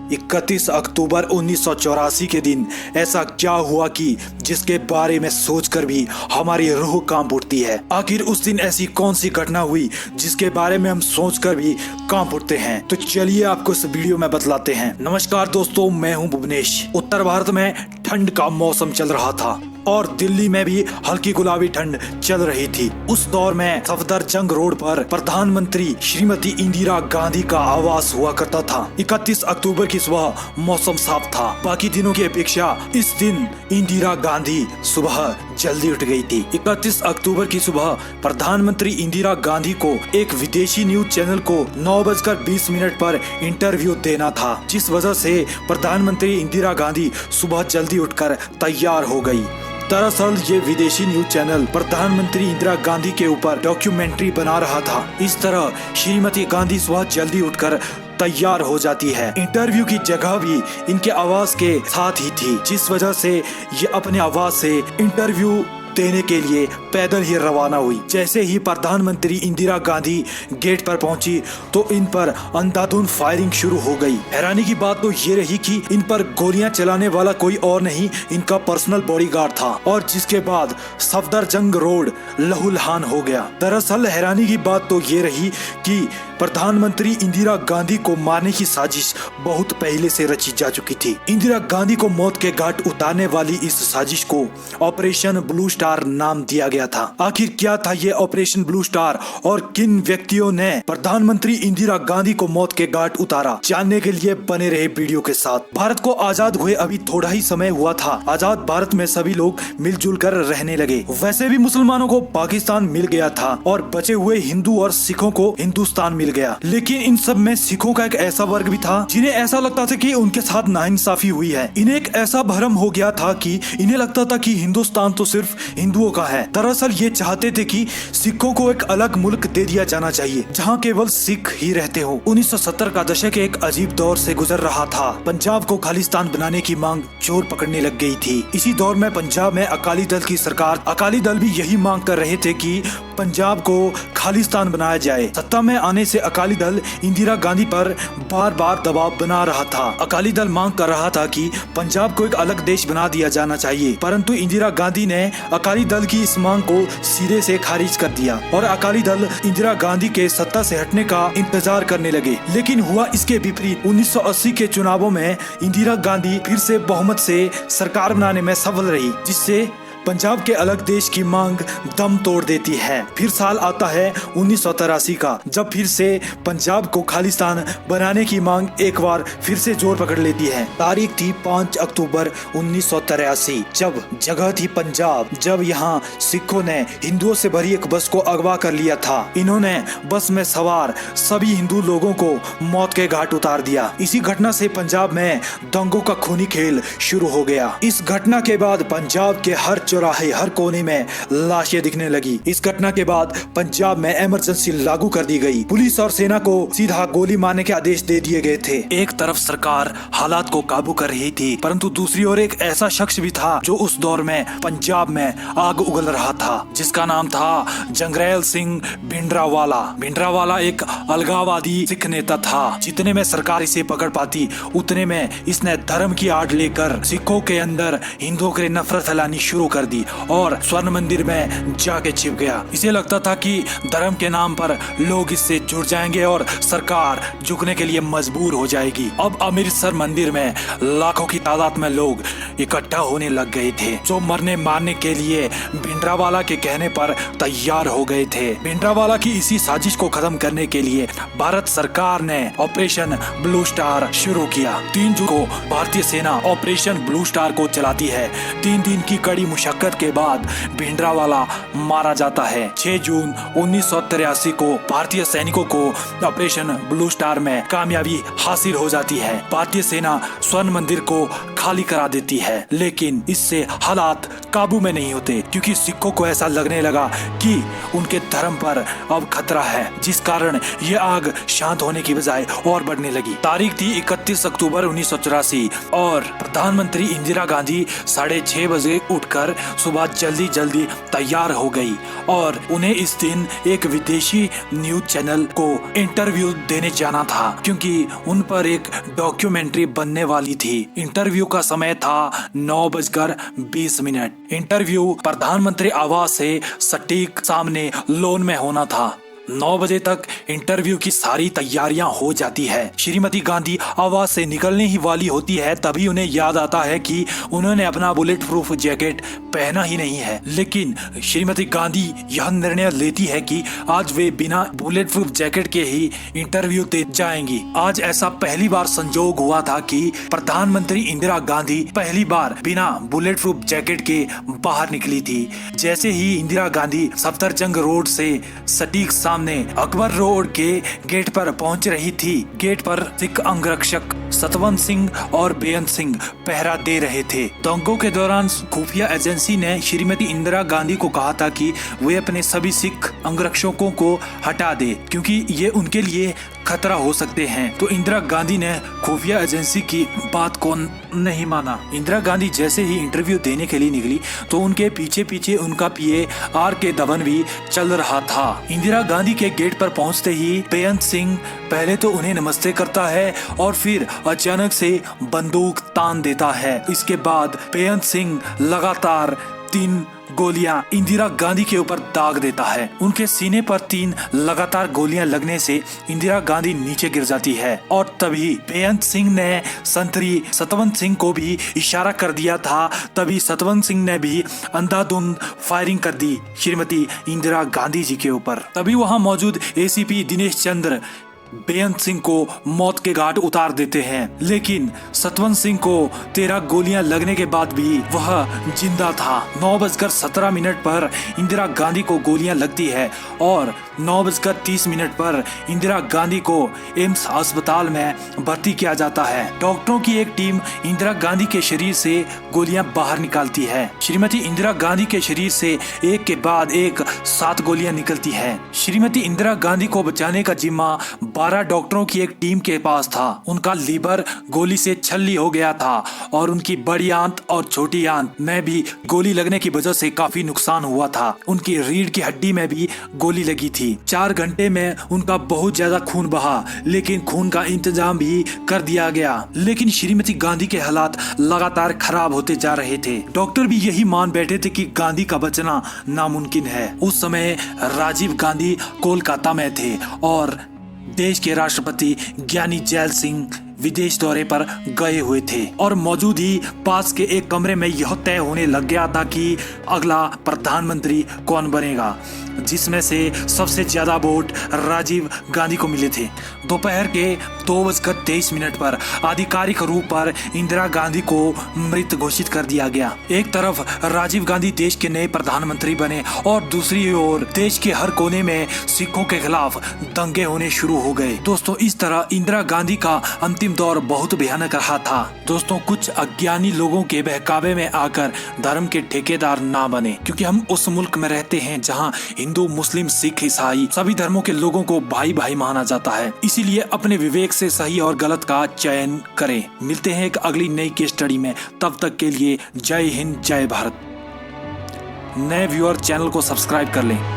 31 अक्टूबर 1984 के दिन ऐसा क्या हुआ कि जिसके बारे में सोचकर भी हमारी रूह कांप उठती है। आखिर उस दिन ऐसी कौन सी घटना हुई जिसके बारे में हम सोचकर भी कांप उठते हैं। तो चलिए आपको इस वीडियो में बतलाते हैं। नमस्कार दोस्तों, मैं हूं भुवनेश। उत्तर भारत में ठंड का मौसम चल रहा था और दिल्ली में भी हल्की गुलाबी ठंड चल रही थी। उस दौर में सफदरजंग रोड पर प्रधानमंत्री श्रीमती इंदिरा गांधी का आवास हुआ करता था। 31 अक्टूबर की सुबह मौसम साफ था। बाकी दिनों की अपेक्षा इस दिन इंदिरा गांधी सुबह जल्दी उठ गई थी। 31 अक्टूबर की सुबह प्रधानमंत्री इंदिरा गांधी को एक विदेशी न्यूज चैनल को 9:20 पर इंटरव्यू देना था, जिस वजह से प्रधानमंत्री इंदिरा गांधी सुबह जल्दी उठकर तैयार हो गई। दरअसल ये विदेशी न्यूज चैनल प्रधानमंत्री इंदिरा गांधी के ऊपर डॉक्यूमेंट्री बना रहा था। इस तरह श्रीमती गांधी सुबह जल्दी उठकर तैयार हो जाती है। इंटरव्यू की जगह भी इनके आवास के साथ ही थी, जिस वजह से ये अपने आवास से इंटरव्यू देने के लिए पैदल ही रवाना हुई। जैसे ही प्रधानमंत्री इंदिरा गांधी गेट पर पहुंची तो इन पर अंधाधुंध फायरिंग शुरू हो गई। हैरानी की बात तो ये रही कि इन पर गोलियां चलाने वाला कोई और नहीं, इनका पर्सनल बॉडीगार्ड था, और जिसके बाद सफदरजंग रोड लहूलुहान हो गया। दरअसल हैरानी की बात तो ये रही कि प्रधानमंत्री इंदिरा गांधी को मारने की साजिश बहुत पहले से रची जा चुकी थी। इंदिरा गांधी को मौत के घाट उतारने वाली इस साजिश को ऑपरेशन ब्लू स्टार नाम दिया गया था। आखिर क्या था ये ऑपरेशन ब्लू स्टार और किन व्यक्तियों ने प्रधानमंत्री इंदिरा गांधी को मौत के घाट उतारा, जानने के लिए बने रहे वीडियो के साथ। भारत को आजाद हुए अभी थोड़ा ही समय हुआ था। आजाद भारत में सभी लोग मिलजुल कर रहने लगे। वैसे भी मुसलमानों को पाकिस्तान मिल गया था और बचे हुए हिंदू और सिखों को हिंदुस्तान मिल गया। लेकिन इन सब में सिखों का एक ऐसा वर्ग भी था जिन्हें ऐसा लगता था कि उनके साथ नाइंसाफी हुई है। इन्हें एक ऐसा भ्रम हो गया था कि इन्हें लगता था कि हिंदुस्तान तो सिर्फ हिंदुओं का है। दरअसल ये चाहते थे कि सिखों को एक अलग मुल्क दे दिया जाना चाहिए जहाँ केवल सिख ही रहते हो। 1970 का दशक एक अजीब दौर से गुजर रहा था। पंजाब को खालिस्तान बनाने की मांग जोर पकड़ने लग गई थी। इसी दौर में पंजाब में अकाली दल की सरकार, अकाली दल भी यही मांग कर रहे थे कि पंजाब को खालिस्तान बनाया जाए। सत्ता में आने से अकाली दल इंदिरा गांधी पर बार बार दबाव बना रहा था। अकाली दल मांग कर रहा था कि पंजाब को एक अलग देश बना दिया जाना चाहिए, परंतु इंदिरा गांधी ने अकाली दल की इस मांग को सिरे से खारिज कर दिया और अकाली दल इंदिरा गांधी के सत्ता से हटने का इंतजार करने लगे। लेकिन हुआ इसके विपरीत। 1980 के चुनावों में इंदिरा गांधी फिर से बहुमत से सरकार बनाने में सफल रही, जिससे पंजाब के अलग देश की मांग दम तोड़ देती है। फिर साल आता है 1983 का, जब फिर से पंजाब को खालिस्तान बनाने की मांग एक बार फिर से जोर पकड़ लेती है। तारीख थी 5 अक्टूबर 1983, जब जगह थी पंजाब, जब यहाँ सिखों ने हिंदुओं से भरी एक बस को अगवा कर लिया था। इन्होंने बस में सवार सभी हिंदू लोगों को मौत के घाट उतार दिया। इसी घटना से पंजाब में दंगों का खूनी खेल शुरू हो गया। इस घटना के बाद पंजाब के हर चौराहे, हर कोने में लाशें दिखने लगी। इस घटना के बाद पंजाब में इमरजेंसी लागू कर दी गई। पुलिस और सेना को सीधा गोली मारने के आदेश दे दिए गए थे। एक तरफ सरकार हालात को काबू कर रही थी, परंतु दूसरी ओर एक ऐसा शख्स भी था जो उस दौर में पंजाब में आग उगल रहा था, जिसका नाम था जंगरैल सिंह भिंडरावाला। भिंडरावाला एक अलगाववादी सिख नेता था। जितने में सरकार इसे पकड़ पाती, उतने में इसने धर्म की आड़ लेकर सिखों के अंदर हिंदुओं के लिए नफरत फैलानी शुरू कर दी और स्वर्ण मंदिर में जाके छिप गया। इसे लगता था कि धर्म के नाम पर लोग इससे जुड़ जाएंगे और सरकार झुकने के लिए मजबूर हो जाएगी। अब अमृतसर मंदिर में लाखों की तादाद में लोग इकट्ठा होने लग गए थे, जो मरने मारने के लिए भिंडरावाला के कहने पर तैयार हो गए थे। भिंडरावाला की इसी साजिश को खत्म करने के लिए भारत सरकार ने ऑपरेशन ब्लू स्टार शुरू किया। 3 जून को भारतीय सेना ऑपरेशन ब्लू स्टार को चलाती है। 3 दिन की कड़ी मुशक्कत के बाद भिंडरावाला मारा जाता है। 6 जून 1983 को भारतीय सैनिकों को ऑपरेशन ब्लू स्टार में कामयाबी हासिल हो जाती है। भारतीय सेना स्वर्ण मंदिर को खाली करा देती है, लेकिन इससे हालात काबू में नहीं होते, क्योंकि सिखों को ऐसा लगने लगा कि उनके धर्म पर अब खतरा है, जिस कारण ये आग शांत होने की बजाय और बढ़ने लगी। तारीख थी 31 अक्टूबर 1984 और प्रधानमंत्री इंदिरा गांधी 6:30 बजे उठकर सुबह जल्दी जल्दी तैयार हो गई और उन्हें इस दिन एक विदेशी न्यूज चैनल को इंटरव्यू देने जाना था, क्योंकि उन पर एक डॉक्यूमेंट्री बनने वाली थी। इंटरव्यू का समय था 9:20। इंटरव्यू प्रधानमंत्री आवास से सटीक सामने लॉन में होना था। 9 बजे तक इंटरव्यू की सारी तैयारियां हो जाती है। श्रीमती गांधी आवास से निकलने ही वाली होती है, तभी उन्हें याद आता है कि उन्होंने अपना बुलेट प्रूफ जैकेट पहना ही नहीं है। लेकिन श्रीमती गांधी यह निर्णय लेती है कि आज वे बिना बुलेट प्रूफ जैकेट के ही इंटरव्यू दे जाएंगी। आज ऐसा पहली बार संजोग हुआ था कि प्रधानमंत्री इंदिरा गांधी पहली बार बिना बुलेट प्रूफ जैकेट के बाहर निकली थी। जैसे ही इंदिरा गांधी सफदरजंग रोड से सटीक सामने अकबर रोड के गेट पर पहुंच रही थी। गेट पर सिख अंगरक्षक सतवंत सिंह और बेअंत सिंह पहरा दे रहे थे। दंगों के दौरान खुफिया एजेंसी ने श्रीमती इंदिरा गांधी को कहा था कि वे अपने सभी सिख अंगरक्षकों को हटा दे, क्योंकि ये उनके लिए खतरा हो सकते हैं। तो इंदिरा गांधी ने खुफिया एजेंसी की बात को नहीं माना। इंदिरा गांधी जैसे ही इंटरव्यू देने के लिए निकली तो उनके पीछे पीछे उनका पीए आर.के. धवन भी चल रहा था। इंदिरा गांधी के गेट पर पहुंचते ही बेअंत सिंह पहले तो उन्हें नमस्ते करता है और फिर अचानक से बंदूक तान देता है। इसके बाद बेअंत सिंह लगातार 3 गोलियां इंदिरा गांधी के ऊपर दाग देता है। उनके सीने पर 3 लगातार गोलियां लगने से इंदिरा गांधी नीचे गिर जाती है और तभी बेअंत सिंह ने संतरी सतवंत सिंह को भी इशारा कर दिया था। तभी सतवंत सिंह ने भी अंधाधुंध फायरिंग कर दी श्रीमती इंदिरा गांधी जी के ऊपर। तभी वहां मौजूद एसीपी दिनेश चंद्र बेअंत सिंह को मौत के घाट उतार देते हैं, लेकिन सतवंत सिंह को 13 गोलियां लगने के बाद भी वह जिंदा था। 9:17 पर इंदिरा गांधी को गोलियां लगती है और 9:30 पर इंदिरा गांधी को एम्स अस्पताल में भर्ती किया जाता है। डॉक्टरों की एक टीम इंदिरा गांधी के शरीर से गोलियां बाहर निकालती है। श्रीमती इंदिरा गांधी के शरीर से एक के बाद एक 7 गोलियां निकलती है। श्रीमती इंदिरा गांधी को बचाने का जिम्मा 12 डॉक्टरों की एक टीम के पास था। उनका लीवर गोली से छल्ली हो गया था और उनकी बड़ी आंत और छोटी आंत में भी गोली लगने की वजह से काफी नुकसान हुआ था। उनकी रीढ़ की हड्डी में भी गोली लगी थी। 4 घंटे में उनका बहुत ज्यादा खून बहा, लेकिन खून का इंतजाम भी कर दिया गया। लेकिन श्रीमती गांधी के हालात लगातार खराब होते जा रहे थे। डॉक्टर भी यही मान बैठे थे कि गांधी का बचना नामुमकिन है। उस समय राजीव गांधी कोलकाता में थे और देश के राष्ट्रपति ज्ञानी जैल सिंह विदेश दौरे पर गए हुए थे और मौजूद ही पास के एक कमरे में यह तय होने लग गया था कि अगला प्रधानमंत्री कौन बनेगा, जिसमें से सबसे ज्यादा वोट राजीव गांधी को मिले थे। दोपहर के 2:23 पर आधिकारिक रूप पर इंदिरा गांधी को मृत घोषित कर दिया गया। एक तरफ राजीव गांधी देश के नए प्रधानमंत्री बने और दूसरी ओर देश के हर कोने में सिखों के खिलाफ दंगे होने शुरू हो गए। दोस्तों, इस तरह इंदिरा गांधी का अंतिम दौर बहुत भयानक रहा था। दोस्तों, कुछ अज्ञानी लोगों के बहकावे में आकर धर्म के ठेकेदार ना बने, क्योंकि हम उस मुल्क में रहते हैं जहां हिंदू, मुस्लिम, सिख, ईसाई सभी धर्मों के लोगों को भाई भाई माना जाता है। इसीलिए अपने विवेक से सही और गलत का चयन करें। मिलते हैं एक अगली नई केस स्टडी में। तब तक के लिए जय हिंद, जय भारत। नए व्यूअर चैनल को सब्सक्राइब कर लें।